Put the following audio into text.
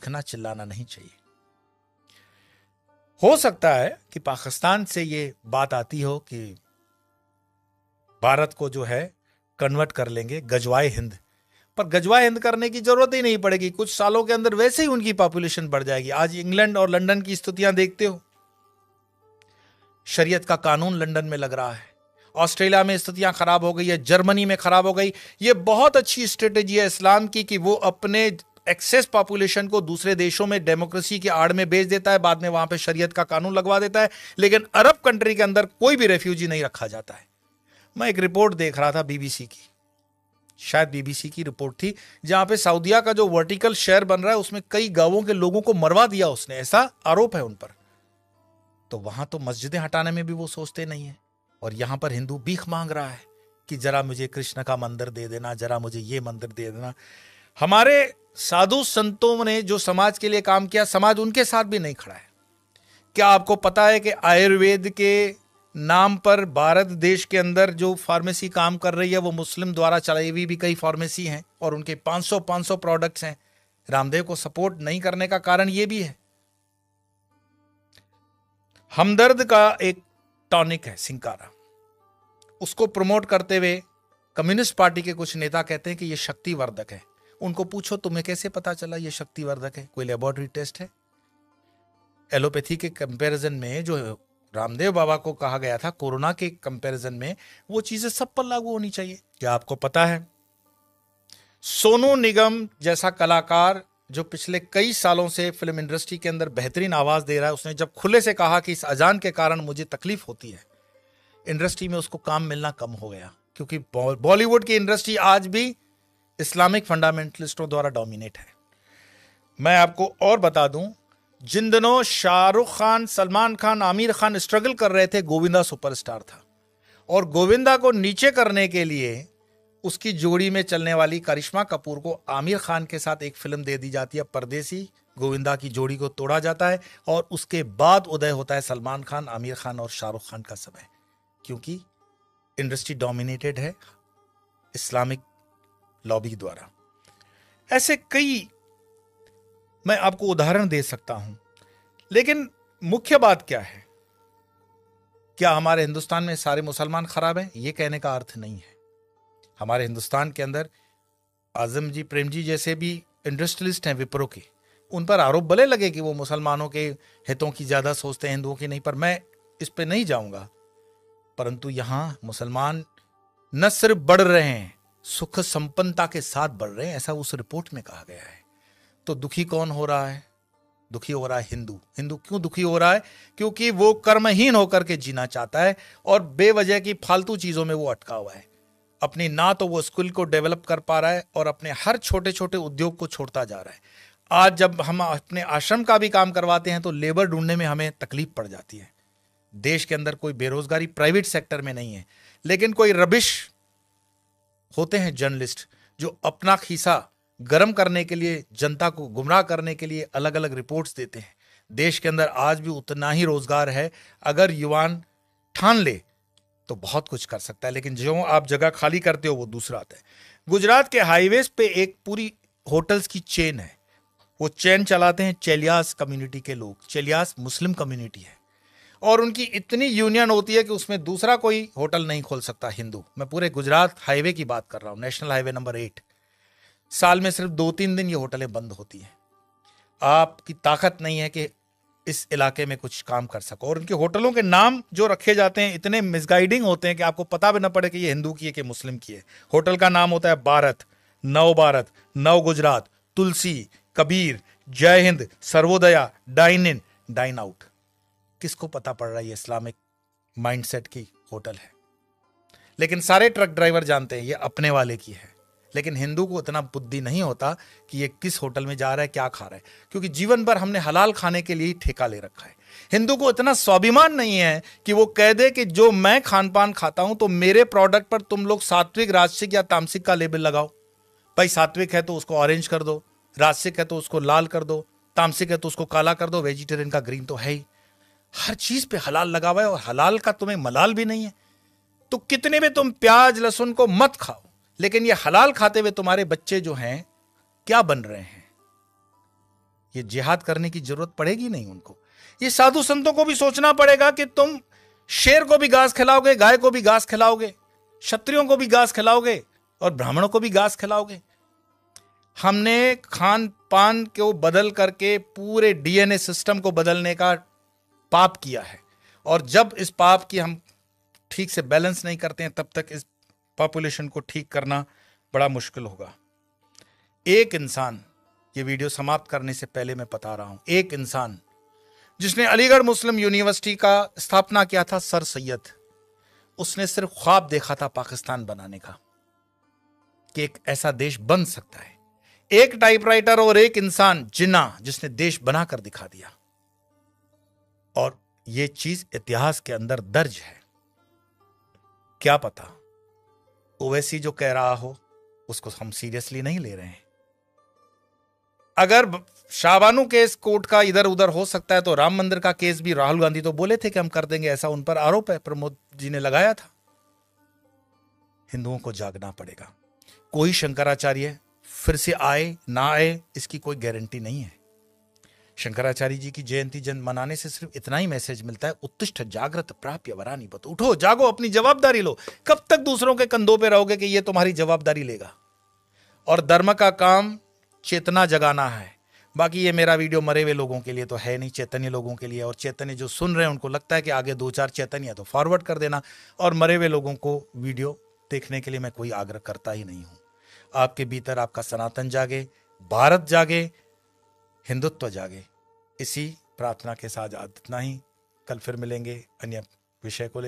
चीखना चिल्लाना नहीं चाहिए। हो सकता है कि पाकिस्तान से ये बात आती हो कि भारत को जो है कन्वर्ट कर लेंगे गजवाए हिंद, पर गजवाए हिंद करने की जरूरत ही नहीं पड़ेगी। कुछ सालों के अंदर वैसे ही उनकी पॉपुलेशन बढ़ जाएगी। आज इंग्लैंड और लंदन की स्थितियां देखते हो, शरीयत का कानून लंदन में लग रहा है, ऑस्ट्रेलिया में स्थितियां खराब हो गई है, जर्मनी में खराब हो गई। ये बहुत अच्छी स्ट्रेटेजी है इस्लाम की कि वो अपने एक्सेस पॉपुलेशन को दूसरे देशों में डेमोक्रेसी की आड़ में बेच देता है, बाद में वहां पे शरीयत का कानून लगवा देता है, लेकिन अरब कंट्री के अंदर कोई भी रेफ्यूजी नहीं रखा जाता है। मैं एक रिपोर्ट देख रहा था बीबीसी की, शायद बीबीसी की रिपोर्ट थी, जहां पे सऊदीया का जो वर्टिकल शहर बन रहा है उसमें कई गांवों के लोगों को मरवा दिया उसने, ऐसा आरोप है उन पर। तो वहां तो मस्जिदें हटाने में भी वो सोचते नहीं है, और यहां पर हिंदू भीख मांग रहा है कि जरा मुझे कृष्ण का मंदिर दे देना, जरा मुझे ये मंदिर दे देना। हमारे साधु संतों ने जो समाज के लिए काम किया, समाज उनके साथ भी नहीं खड़ा है। क्या आपको पता है कि आयुर्वेद के नाम पर भारत देश के अंदर जो फार्मेसी काम कर रही है वो मुस्लिम द्वारा चलाई हुई भी कई फार्मेसी हैं, और उनके 500 प्रोडक्ट्स हैं। रामदेव को सपोर्ट नहीं करने का कारण ये भी है। हमदर्द का एक टॉनिक है सिंकारा, उसको प्रमोट करते हुए कम्युनिस्ट पार्टी के कुछ नेता कहते हैं कि ये शक्तिवर्धक है। उनको पूछो तुम्हें कैसे पता चला ये शक्तिवर्धक है, कोई लेबोरेटरी टेस्ट है? एलोपैथी के कंपैरिजन में जो रामदेव बाबा को कहा गया था कोरोना के कंपैरिजन में, वो चीजें सब पर लागू होनी चाहिए। क्या आपको पता है सोनू निगम जैसा कलाकार जो पिछले कई सालों से फिल्म इंडस्ट्री के अंदर बेहतरीन आवाज दे रहा है, उसने जब खुले से कहा कि इस अजान के कारण मुझे तकलीफ होती है, इंडस्ट्री में उसको काम मिलना कम हो गया, क्योंकि बॉलीवुड की इंडस्ट्री आज भी इस्लामिक फंडामेंटलिस्टों द्वारा डोमिनेट है। मैं आपको और बता दूं, जिन दिनों शाहरुख खान, सलमान खान, आमिर खान स्ट्रगल कर रहे थे, गोविंदा सुपरस्टार था, और गोविंदा को नीचे करने के लिए उसकी जोड़ी में चलने वाली करिश्मा कपूर को आमिर खान के साथ एक फिल्म दे दी जाती है परदेसी। गोविंदा की जोड़ी को तोड़ा जाता है और उसके बाद उदय होता है सलमान खान, आमिर खान और शाहरुख खान का समय, क्योंकि इंडस्ट्री डोमिनेटेड है इस्लामिक लॉबी द्वारा। ऐसे कई मैं आपको उदाहरण दे सकता हूं, लेकिन मुख्य बात क्या है? क्या हमारे हिंदुस्तान में सारे मुसलमान खराब हैं? यह कहने का अर्थ नहीं है। हमारे हिंदुस्तान के अंदर आजम जी, प्रेम जी जैसे भी इंडस्ट्रियलिस्ट हैं विप्रो के, उन पर आरोप भले लगे कि वो मुसलमानों के हितों की ज्यादा सोचते हैं, हिंदुओं की नहीं, पर मैं इस पे नहीं जाऊंगा। परंतु यहां मुसलमान न सिर्फ बढ़ रहे हैं, सुख संपन्नता के साथ बढ़ रहे हैं, ऐसा उस रिपोर्ट में कहा गया है। तो दुखी कौन हो रहा है? दुखी हो रहा है हिंदू। हिंदू क्यों दुखी हो रहा है? क्योंकि वो कर्महीन होकर के जीना चाहता है और बेवजह की फालतू चीजों में वो अटका हुआ है। अपनी ना तो वो स्किल को डेवलप कर पा रहा है और अपने हर छोटे छोटे उद्योग को छोड़ता जा रहा है। आज जब हम अपने आश्रम का भी काम करवाते हैं तो लेबर ढूंढने में हमें तकलीफ पड़ जाती है। देश के अंदर कोई बेरोजगारी प्राइवेट सेक्टर में नहीं है, लेकिन कोई रबिश होते हैं जर्नलिस्ट जो अपना खीसा गर्म करने के लिए, जनता को गुमराह करने के लिए अलग अलग रिपोर्ट्स देते हैं। देश के अंदर आज भी उतना ही रोजगार है, अगर युवान ठान ले तो बहुत कुछ कर सकता है, लेकिन जो आप जगह खाली करते हो वो दूसरा आता है। गुजरात के हाईवेज पे एक पूरी होटल्स की चेन है, वो चेन चलाते हैं चेलियास कम्युनिटी के लोग। चेलियास मुस्लिम कम्युनिटी है और उनकी इतनी यूनियन होती है कि उसमें दूसरा कोई होटल नहीं खोल सकता हिंदू। मैं पूरे गुजरात हाईवे की बात कर रहा हूं, नेशनल हाईवे नंबर 8। साल में सिर्फ 2-3 दिन ये होटलें बंद होती हैं। आपकी ताकत नहीं है कि इस इलाके में कुछ काम कर सको, और उनके होटलों के नाम जो रखे जाते हैं इतने मिसगाइडिंग होते हैं कि आपको पता भी ना पड़े कि ये हिंदू की है कि मुस्लिम की है। होटल का नाम होता है भारत, नव Gujarat, Tulsi, Kabir, Jai Hind, Sarvodaya, dine in, dine out. किसको पता पड़ रहा है ये इस्लामिक माइंडसेट की होटल है? लेकिन सारे ट्रक ड्राइवर जानते हैं ये अपने वाले की है। लेकिन हिंदू को इतना बुद्धि नहीं होता कि ये किस होटल में जा रहा है, क्या खा रहा है, क्योंकि जीवन भर हमने हलाल खाने के लिए ही ठेका ले रखा है। हिंदू को इतना स्वाभिमान नहीं है कि वो कह दे कि जो मैं खान पान खाता हूं तो मेरे प्रोडक्ट पर तुम लोग सात्विक, राजसिक या तामसिक का लेबल लगाओ। भाई सात्विक है तो उसको ऑरेंज कर दो, राजसिक है तो उसको लाल कर दो, तामसिक है तो उसको काला कर दो, वेजिटेरियन का ग्रीन तो है ही। हर चीज पे हलाल लगा हुआ है और हलाल का तुम्हें मलाल भी नहीं है। तो कितने में तुम प्याज लहसुन को मत खाओ, लेकिन ये हलाल खाते हुए तुम्हारे बच्चे जो हैं क्या बन रहे हैं? ये जिहाद करने की जरूरत पड़ेगी नहीं उनको। ये साधु संतों को भी सोचना पड़ेगा कि तुम शेर को भी घास खिलाओगे, गाय को भी घास खिलाओगे, क्षत्रियों को भी घास खिलाओगे और ब्राह्मणों को भी घास खिलाओगे। हमने खान पान को बदल करके पूरे डीएनए सिस्टम को बदलने का पाप किया है, और जब इस पाप की हम ठीक से बैलेंस नहीं करते हैं तब तक इस पॉपुलेशन को ठीक करना बड़ा मुश्किल होगा। एक इंसान, ये वीडियो समाप्त करने से पहले मैं बता रहा हूं, एक इंसान जिसने अलीगढ़ मुस्लिम यूनिवर्सिटी का स्थापना किया था, सर सैयद, उसने सिर्फ ख्वाब देखा था पाकिस्तान बनाने का, कि एक ऐसा देश बन सकता है। एक टाइपराइटर और एक इंसान जिन्ना, जिसने देश बनाकर दिखा दिया, और यह चीज इतिहास के अंदर दर्ज है। क्या पता ओवैसी जो कह रहा हो उसको हम सीरियसली नहीं ले रहे हैं। अगर शाहबानू केस कोर्ट का इधर उधर हो सकता है तो राम मंदिर का केस भी राहुल गांधी तो बोले थे कि हम कर देंगे, ऐसा उन पर आरोप है, प्रमोद जी ने लगाया था। हिंदुओं को जागना पड़ेगा। कोई शंकराचार्य फिर से आए ना आए इसकी कोई गारंटी नहीं है। शंकराचार्य जी की जयंती जन मनाने से सिर्फ इतना ही मैसेज मिलता है, उत्तिष्ठ जागृत प्राप्य वरानि बत, उठो जागो, अपनी जवाबदारी लो। कब तक दूसरों के कंधों पे रहोगे कि ये तुम्हारी जवाबदारी लेगा? और धर्म का काम चेतना जगाना है। बाकी ये मेरा वीडियो मरे हुए लोगों के लिए तो है नहीं, चैतन्य लोगों के लिए। और चैतन्य जो सुन रहे हैं उनको लगता है कि आगे 2-4 चैतन्य है तो फॉरवर्ड कर देना, और मरे हुए लोगों को वीडियो देखने के लिए मैं कोई आग्रह करता ही नहीं हूं। आपके भीतर आपका सनातन जागे, भारत जागे, हिंदुत्व जागे। इसी प्रार्थना के साथ इतना ही। कल फिर मिलेंगे अन्य विषय को लेकर।